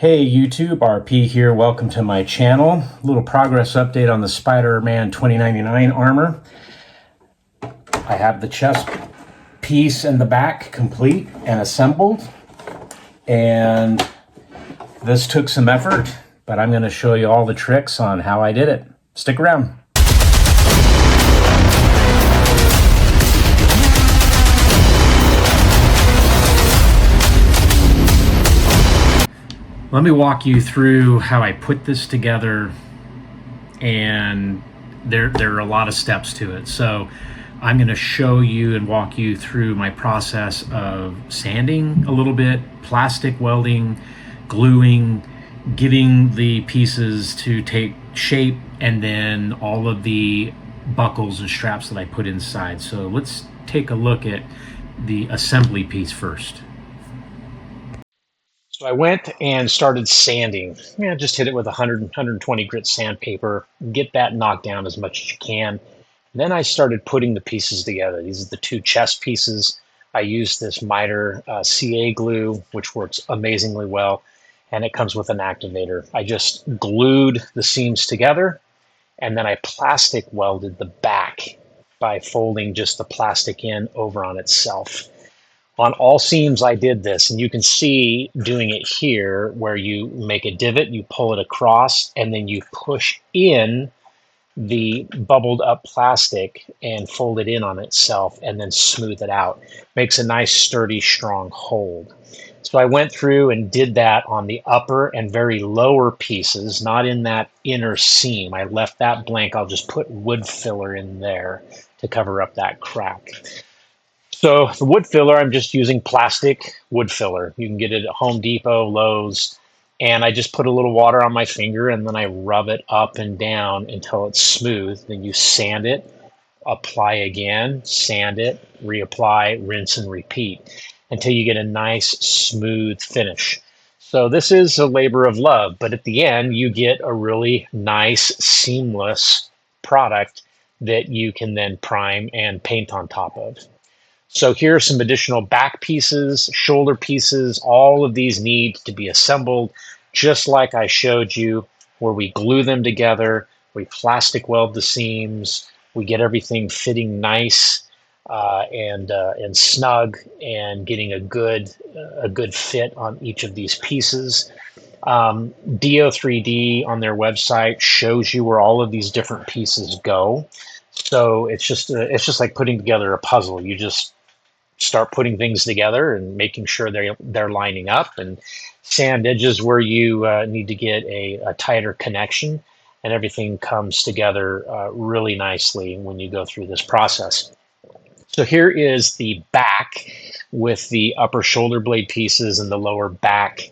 Hey YouTube, RP here. Welcome to my channel. A little progress update on the Spider-Man 2099 armor. I have the chest piece and the back complete and assembled. And this took some effort, but I'm going to show you all the tricks on how I did it. Stick around. Let me walk you through how I put this together, and there are a lot of steps to it. So I'm going to show you and walk you through my process of sanding a little bit, plastic welding, gluing, getting the pieces to take shape, and then all of the buckles and straps that I put inside. So let's take a look at the assembly piece first. So I went and started sanding. Just hit it with 120 grit sandpaper, get that knocked down as much as you can. Then I started putting the pieces together. These are the two chest pieces. I used this miter CA glue, which works amazingly well, and it comes with an activator. I just glued the seams together, and then I plastic welded the back by folding just the plastic in over on itself. On all seams I did this, and you can see doing it here where you make a divot, you pull it across, and then you push in the bubbled up plastic and fold it in on itself and then smooth it out. Makes a nice sturdy strong hold. So I went through and did that on the upper and very lower pieces, not in that inner seam. I left that blank. I'll just put wood filler in there to cover up that crack. So the wood filler, I'm just using plastic wood filler. You can get it at Home Depot, Lowe's, and I just put a little water on my finger and then I rub it up and down until it's smooth. Then you sand it, apply again, sand it, reapply, rinse and repeat until you get a nice smooth finish. So this is a labor of love, but at the end you get a really nice seamless product that you can then prime and paint on top of. So here are some additional back pieces, shoulder pieces. All of these need to be assembled just like I showed you, where we glue them together, we plastic weld the seams, we get everything fitting nice and snug and getting a good fit on each of these pieces. DO3D on their website shows you where all of these different pieces go. So it's just like putting together a puzzle. You just start putting things together and making sure they're lining up, and sand edges where you need to get a tighter connection, and everything comes together really nicely when you go through this process. So here is the back with the upper shoulder blade pieces and the lower back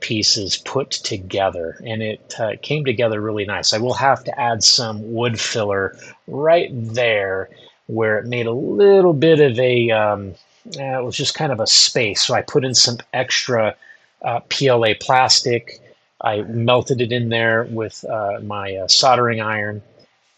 pieces put together, and it came together really nice. I will have to add some wood filler right there where it made a little bit of a, it was just kind of a space. So I put in some extra PLA plastic. I melted it in there with my soldering iron,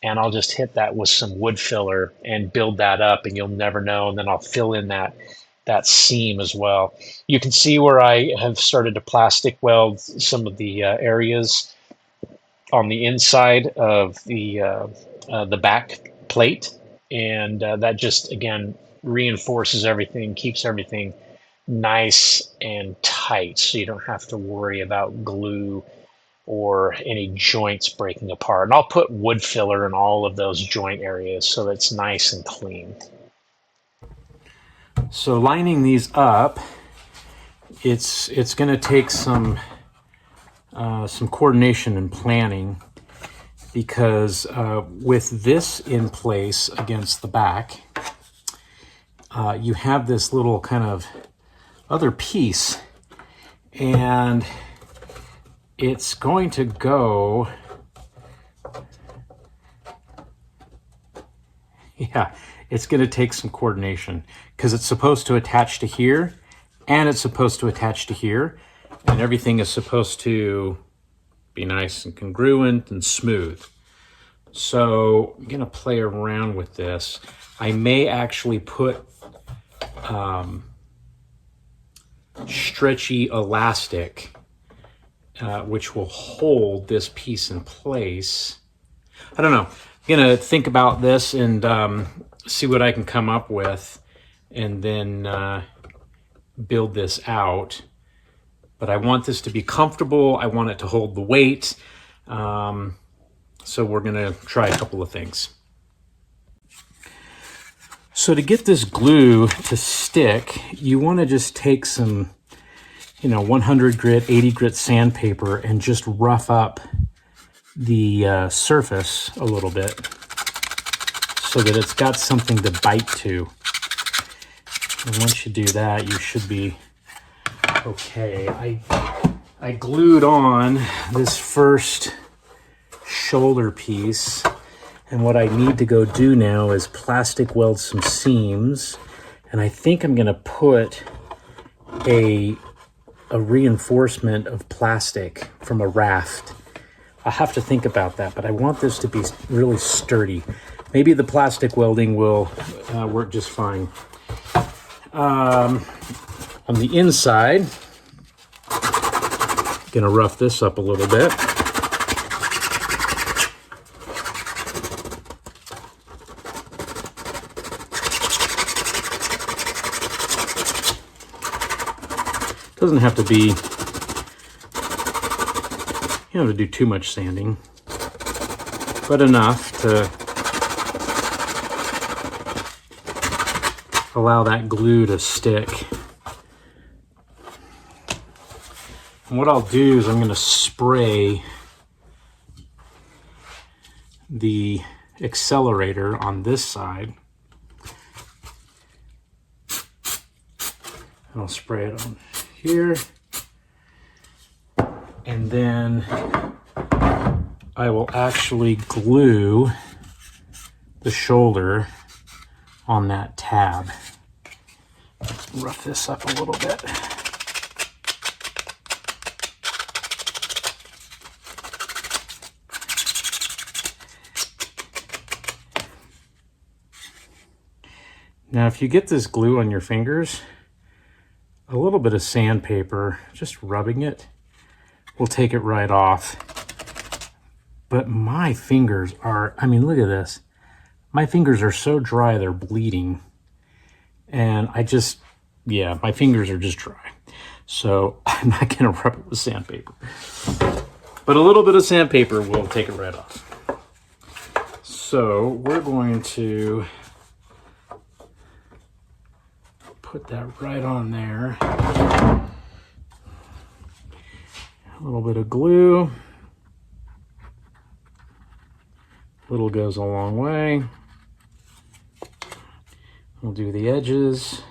and I'll just hit that with some wood filler and build that up, and you'll never know. And then I'll fill in that seam as well. You can see where I have started to plastic weld some of the areas on the inside of the back plate. And that just, again, reinforces everything, keeps everything nice and tight, so you don't have to worry about glue or any joints breaking apart. And I'll put wood filler in all of those joint areas so it's nice and clean. So lining these up, it's going to take some coordination and planning, because with this in place against the back, you have this little kind of other piece, and it's going to go, it's going to take some coordination, because it's supposed to attach to here, and it's supposed to attach to here, and everything is supposed to be nice and congruent and smooth. So I'm going to play around with this. I may actually put stretchy elastic which will hold this piece in place. I don't know. I'm gonna think about this and see what I can come up with, and then build this out. But I want this to be comfortable. I want it to hold the weight. So we're gonna try a couple of things. So to get this glue to stick, you want to just take some, 100 grit, 80 grit sandpaper and just rough up the surface a little bit so that it's got something to bite to. And once you do that, you should be okay. I glued on this first shoulder piece, and what I need to go do now is plastic weld some seams, and I think I'm going to put a reinforcement of plastic from a raft. I'll have to think about that, but I want this to be really sturdy. Maybe the plastic welding will work just fine. On the inside, I'm going to rough this up a little bit. Doesn't have to be, you don't have to do too much sanding, but enough to allow that glue to stick. And what I'll do is I'm going to spray the accelerator on this side. And I'll spray it on here, and then I will actually glue the shoulder on that tab. Rough this up a little bit. Now, if you get this glue on your fingers, a little bit of sandpaper, just rubbing it, will take it right off. But my fingers are, look at this. My fingers are so dry, they're bleeding. And my fingers are just dry. So I'm not gonna rub it with sandpaper. But a little bit of sandpaper will take it right off. So we're going to put that right on there. A little bit of glue. Little goes a long way. We'll do the edges.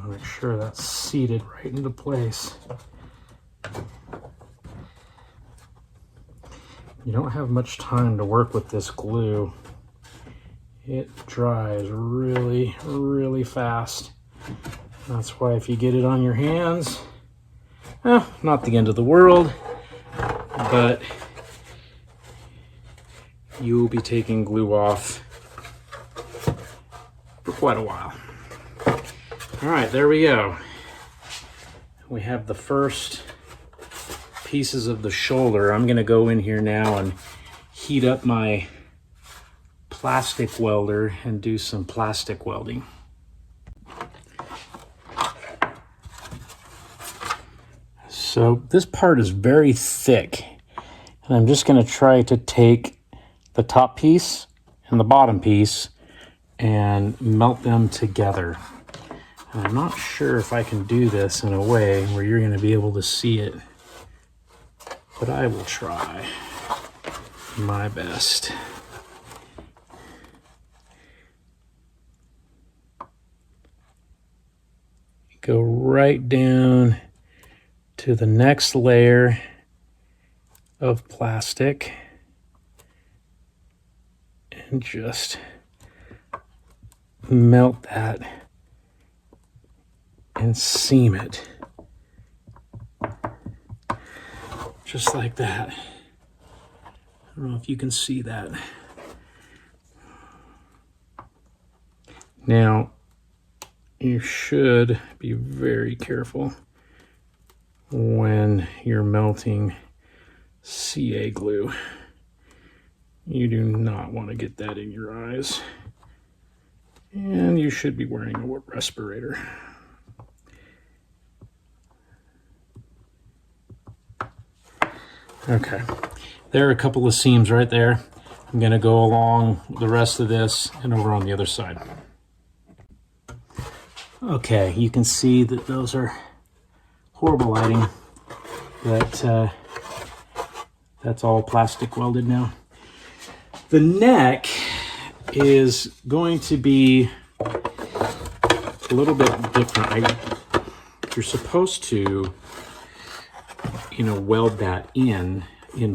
Make sure that's seated right into place. You don't have much time to work with this glue. It dries really, really fast. That's why if you get it on your hands, not the end of the world, but you will be taking glue off for quite a while. All right, there we go. We have the first pieces of the shoulder. I'm gonna go in here now and heat up my plastic welder and do some plastic welding. So this part is very thick, and I'm just gonna try to take the top piece and the bottom piece and melt them together. And I'm not sure if I can do this in a way where you're going to be able to see it, but I will try my best. Go right down to the next layer of plastic and just melt that and seam it just like that. I don't know if you can see that. Now, you should be very careful when you're melting CA glue. You do not want to get that in your eyes. And you should be wearing a respirator. Okay, there are a couple of seams right there. I'm going to go along the rest of this and over on the other side. Okay, you can see that those are horrible lighting, but that's all plastic welded now. The neck is going to be a little bit different. You're supposed to, weld that in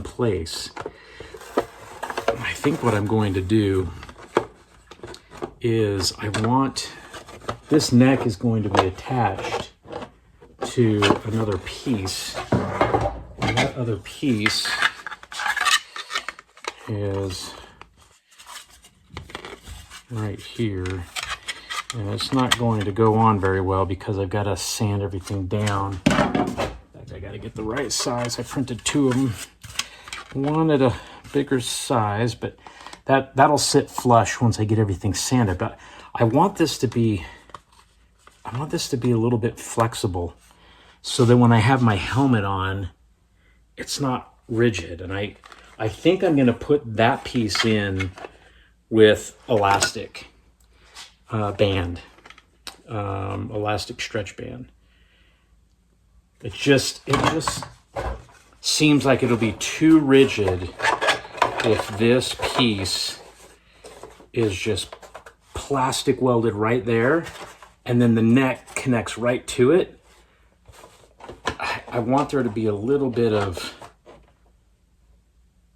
place. I think what I'm going to do is this neck is going to be attached to another piece. And that other piece is right here. And it's not going to go on very well because I've got to sand everything down. I got to get the right size. I printed two of them. One at a bigger size, but that'll sit flush once I get everything sanded. But I want this to be a little bit flexible so that when I have my helmet on, it's not rigid. And I think I'm going to put that piece in with elastic band, elastic stretch band. It just seems like it'll be too rigid if this piece is just plastic welded right there and then the neck connects right to it. I want there to be a little bit of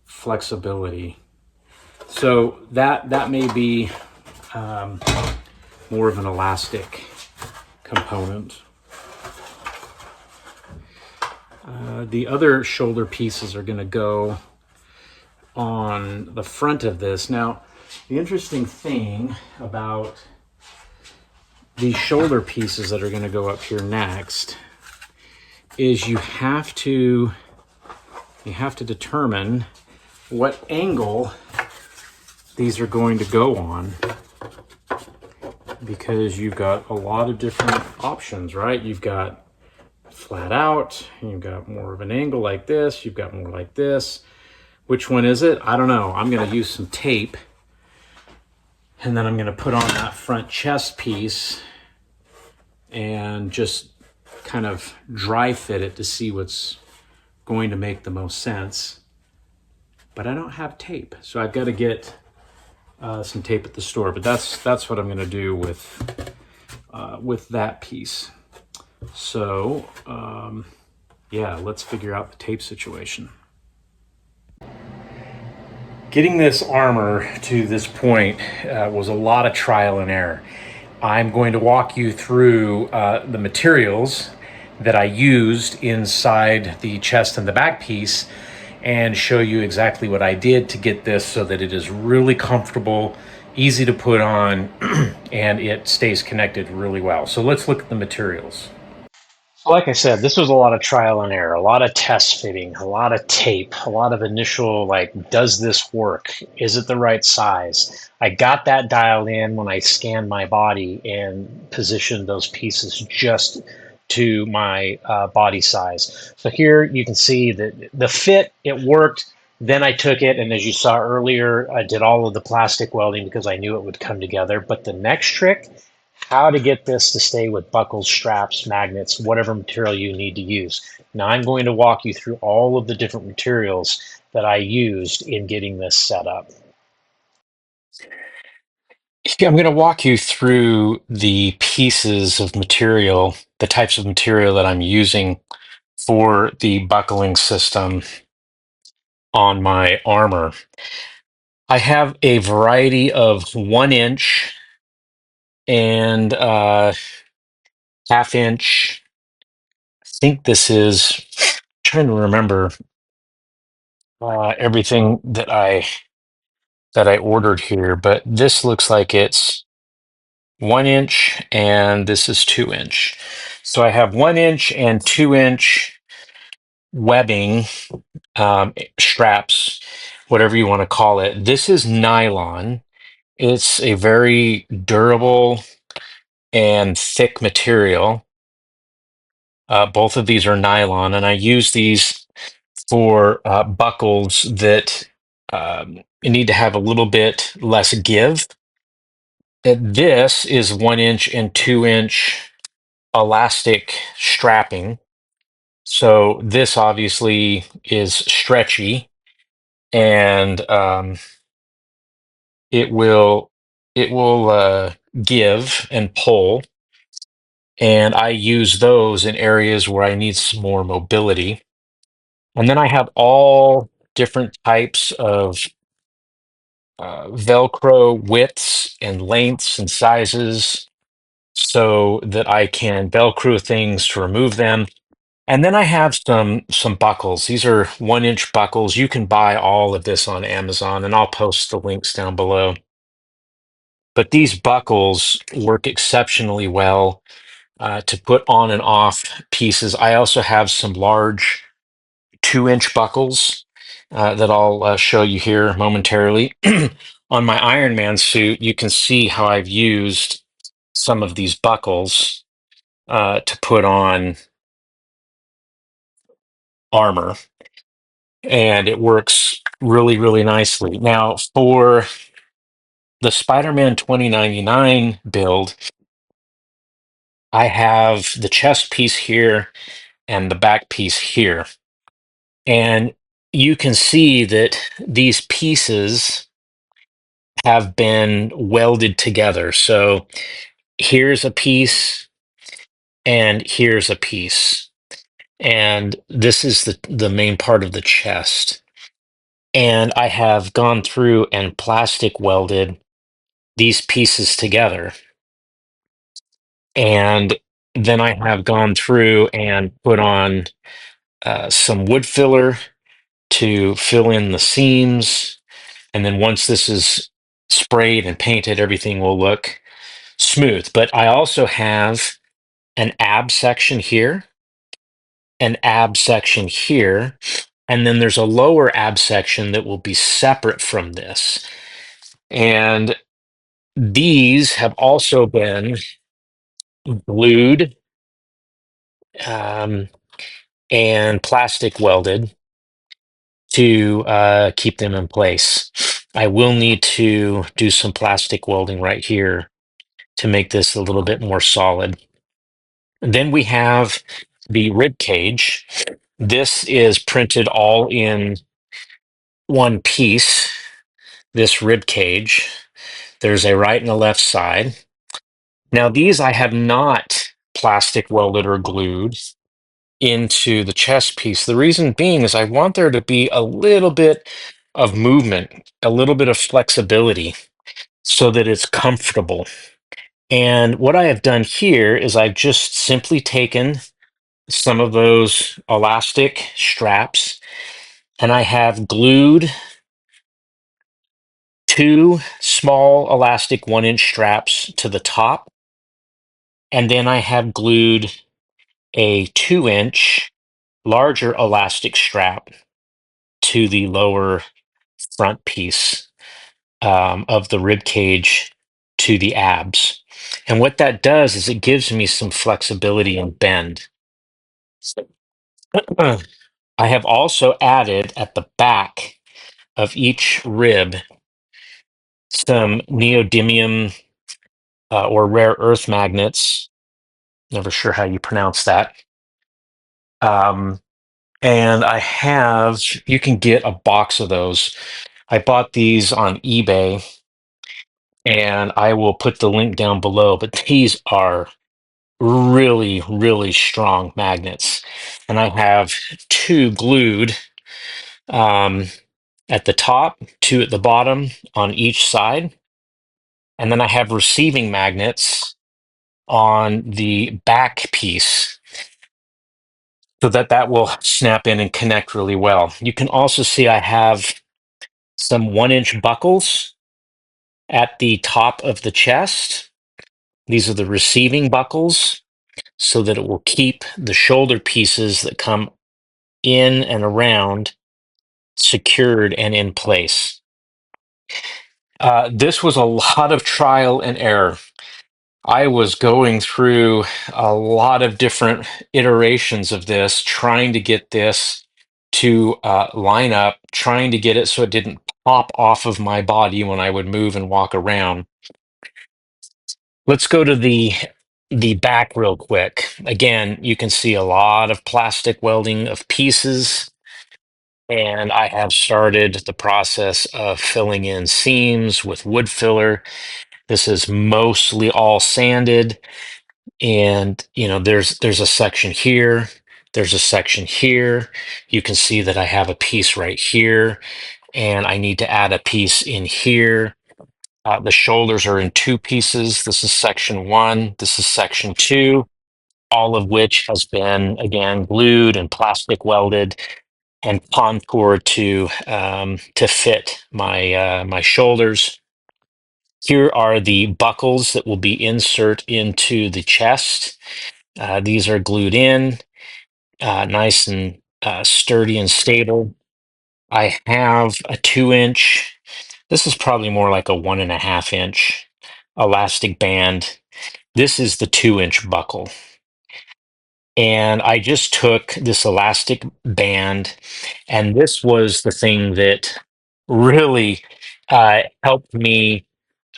flexibility. So that may be more of an elastic component. The other shoulder pieces are going to go on the front of this. Now, the interesting thing about these shoulder pieces that are going to go up here next is you have to determine what angle these are going to go on, because you've got a lot of different options, right? You've got flat out, you've got more of an angle like this, you've got more like this. Which one is it? I don't know. I'm going to use some tape, and then I'm going to put on that front chest piece and just kind of dry fit it to see what's going to make the most sense. But I don't have tape, so I've got to get some tape at the store. But that's what I'm going to do with that piece. So yeah, let's figure out the tape situation. Getting this armor to this point was a lot of trial and error. I'm going to walk you through the materials that I used inside the chest and the back piece and show you exactly what I did to get this so that it is really comfortable, easy to put on, and it stays connected really well. So let's look at the materials. So like I said, this was a lot of trial and error, a lot of test fitting, a lot of tape, a lot of initial, does this work? Is it the right size? I got that dialed in when I scanned my body and positioned those pieces just to my body size. So here you can see that the fit, it worked. Then I took it, and as you saw earlier, I did all of the plastic welding because I knew it would come together. But the next trick, how to get this to stay with buckles, straps, magnets, whatever material you need to use. Now I'm going to walk you through all of the different materials that I used in getting this set up. Yeah, I'm going to walk you through the pieces of material, the types of material that I'm using for the buckling system. on my armor. I have a variety of 1 inch and half-inch. I think this is, trying to remember everything that I ordered here, but this looks like it's 1 inch and this is 2 inch. So I have 1 inch and 2 inch webbing, straps, whatever you want to call it. This is nylon. It's a very durable and thick material. Both of these are nylon, and I use these for buckles that need to have a little bit less give. This is 1 inch and 2 inch elastic strapping. So this obviously is stretchy, and it will give and pull. And I use those in areas where I need some more mobility. And then I have all different types of Velcro widths and lengths and sizes so that I can Velcro things to remove them. And then I have some buckles. These are 1 inch buckles. You can buy all of this on Amazon, and I'll post the links down below. But these buckles work exceptionally well to put on and off pieces. I also have some large 2 inch buckles that I'll show you here momentarily. On my Iron Man suit, you can see how I've used some of these buckles to put on armor, and it works really, really nicely. Now, for the Spider-Man 2099 build, I have the chest piece here and the back piece here. And you can see that these pieces have been welded together. So here's a piece and here's a piece. And this is the main part of the chest. And I have gone through and plastic welded these pieces together. And then I have gone through and put on some wood filler to fill in the seams. And then once this is sprayed and painted, everything will look smooth. But I also have an ab section here, an ab section here, and then there's a lower ab section that will be separate from this. And these have also been glued um, and plastic welded to keep them in place. I will need to do some plastic welding right here to make this a little bit more solid. And then we have the rib cage. This is printed all in one piece, this rib cage. There's a right and a left side. Now, these I have not plastic welded or glued into the chest piece. The reason being is I want there to be a little bit of movement, a little bit of flexibility so that it's comfortable. And what I have done here is I've just simply taken some of those elastic straps and I have glued two small elastic 1 inch straps to the top. And then I have glued a 2 inch larger elastic strap to the lower front piece of the rib cage to the abs. And what that does is it gives me some flexibility and bend. I have also added at the back of each rib some neodymium or rare earth magnets. Never sure how you pronounce that. Um, and you can get a box of those. I bought these on eBay and I will put the link down below, but these are really, really strong magnets. And I have two glued at the top, 2 at the bottom on each side. And then I have receiving magnets on the back piece so that that will snap in and connect really well. You can also see I have some 1-inch buckles at the top of the chest. These are the receiving buckles so that it will keep the shoulder pieces that come in and around secured and in place. This was a lot of trial and error. I was going through a lot of different iterations of this, trying to get this to line up, trying to get it so it didn't pop off of my body when I would move and walk around. Let's go to the back real quick. Again, you can see a lot of plastic welding of pieces, and I have started the process of filling in seams with wood filler. This is mostly all sanded. And there's a section here, there's a section here. You can see that I have a piece right here, and I need to add a piece in here. The shoulders are in 2 pieces. This is section 1, this is section 2, all of which has been, again, glued and plastic welded and contoured to fit my shoulders. Here are the buckles that will be insert into the chest. These are glued in, nice and sturdy and stable. I have a 2-inch, this is probably more like a 1.5-inch elastic band. This is the 2-inch buckle. And I just took this elastic band, and this was the thing that really helped me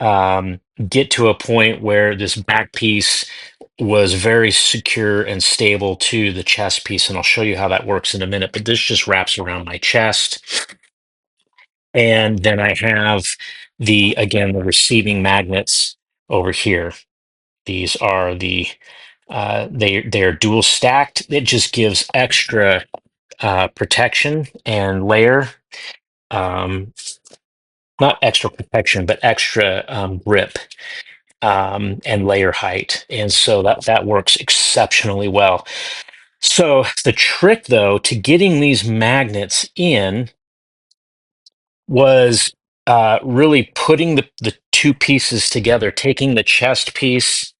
get to a point where this back piece was very secure and stable to the chest piece. And I'll show you how that works in a minute, but this just wraps around my chest. And then I have again, the receiving magnets over here. These are they're dual stacked. It just gives extra protection and layer. Not extra protection, but extra grip and layer height. And so that works exceptionally well. So the trick, though, to getting these magnets in was really putting the 2 pieces together, taking the chest piece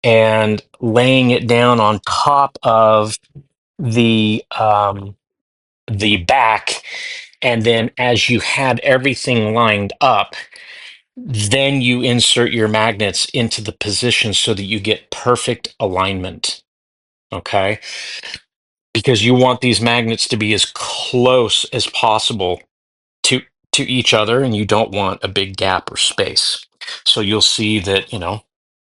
and laying it down on top of the back. And then as you had everything lined up, then you insert your magnets into the position so that you get perfect alignment. Okay? Because you want these magnets to be as close as possible to each other, and you don't want a big gap or space. So you'll see that,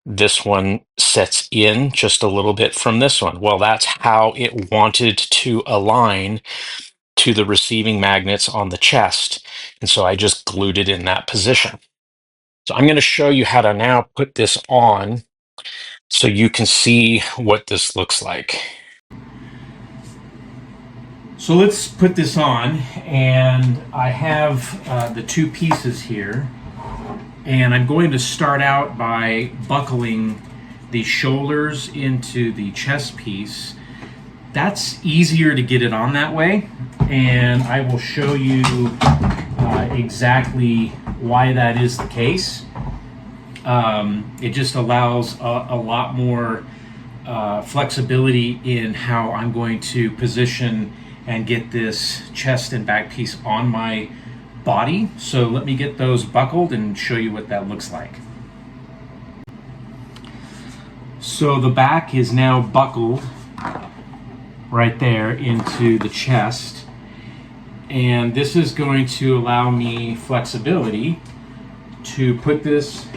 this one sets in just a little bit from this one. Well, that's how it wanted to align to the receiving magnets on the chest. And so I just glued it in that position. So I'm going to show you how to now put this on so you can see what this looks like. So let's put this on, and I have the 2 pieces here, and I'm going to start out by buckling the shoulders into the chest piece. That's easier to get it on that way, and I will show you exactly why that is the case. It just allows a lot more flexibility in how I'm going to position and get this chest and back piece on my body. So let me get those buckled and show you what that looks like. So the back is now buckled right there into the chest, and this is going to allow me flexibility to put this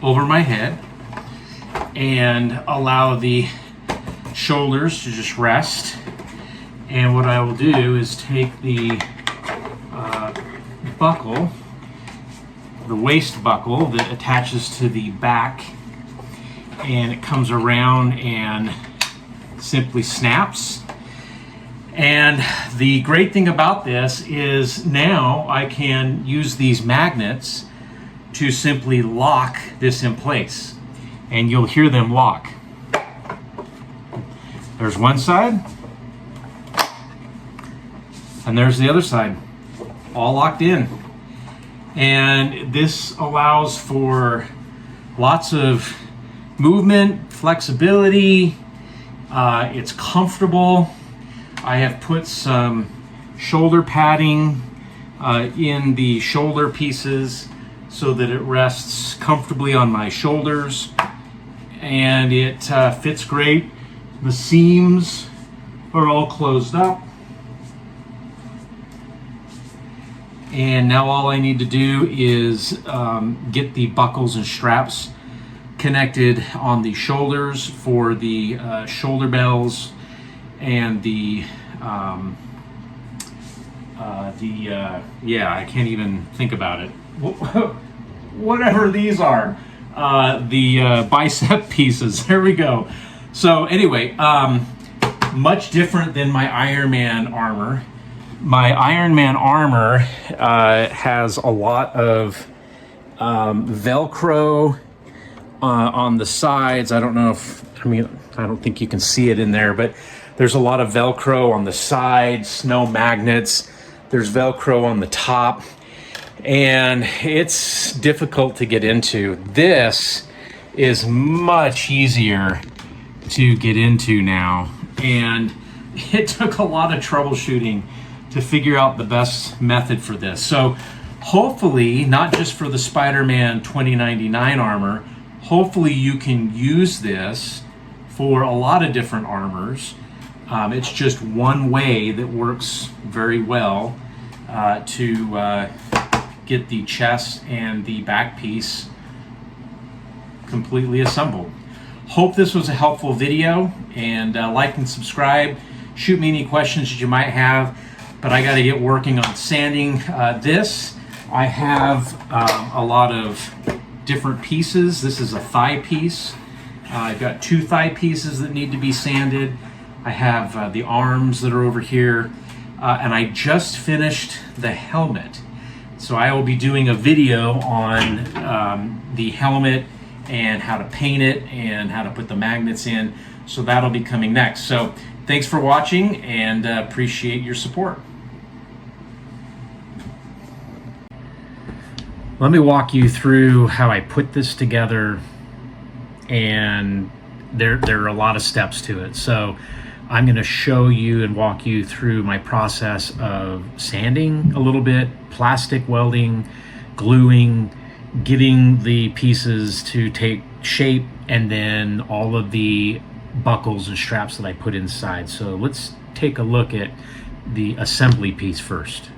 over my head and allow the shoulders to just rest. And what I will do is take the buckle, the waist buckle that attaches to the back, and it comes around and simply snaps. And the great thing about this is now I can use these magnets to simply lock this in place. And you'll hear them lock. There's one side, and there's the other side, all locked in. And this allows for lots of movement, flexibility. It's comfortable. I have put some shoulder padding in the shoulder pieces so that it rests comfortably on my shoulders, and it fits great. The seams are all closed up, and now all I need to do is get the buckles and straps connected on the shoulders for the shoulder bells and yeah, I can't even think about it. Whatever these are, the bicep pieces. There we go. So anyway, much different than my Iron Man armor. My Iron Man armor has a lot of Velcro on the sides. I don't know if, I don't think you can see it in there, but there's a lot of Velcro on the sides, no magnets. There's Velcro on the top, and it's difficult to get into. This is much easier to get into now, and it took a lot of troubleshooting to figure out the best method for this. So hopefully, not just for the Spider-Man 2099 armor, hopefully you can use this for a lot of different armors. It's just one way that works very well to get the chest and the back piece completely assembled. Hope this was a helpful video, and like and subscribe. Shoot me any questions that you might have, but I got to get working on sanding this. I have a lot of different pieces. This is a thigh piece. I've got two thigh pieces that need to be sanded. I have the arms that are over here, and I just finished the helmet. So I will be doing a video on the helmet and how to paint it and how to put the magnets in. So that'll be coming next. So thanks for watching, and appreciate your support. Let me walk you through how I put this together, and there are a lot of steps to it. So I'm going to show you and walk you through my process of sanding a little bit, plastic welding, gluing, getting the pieces to take shape, and then all of the buckles and straps that I put inside. So let's take a look at the assembly piece first.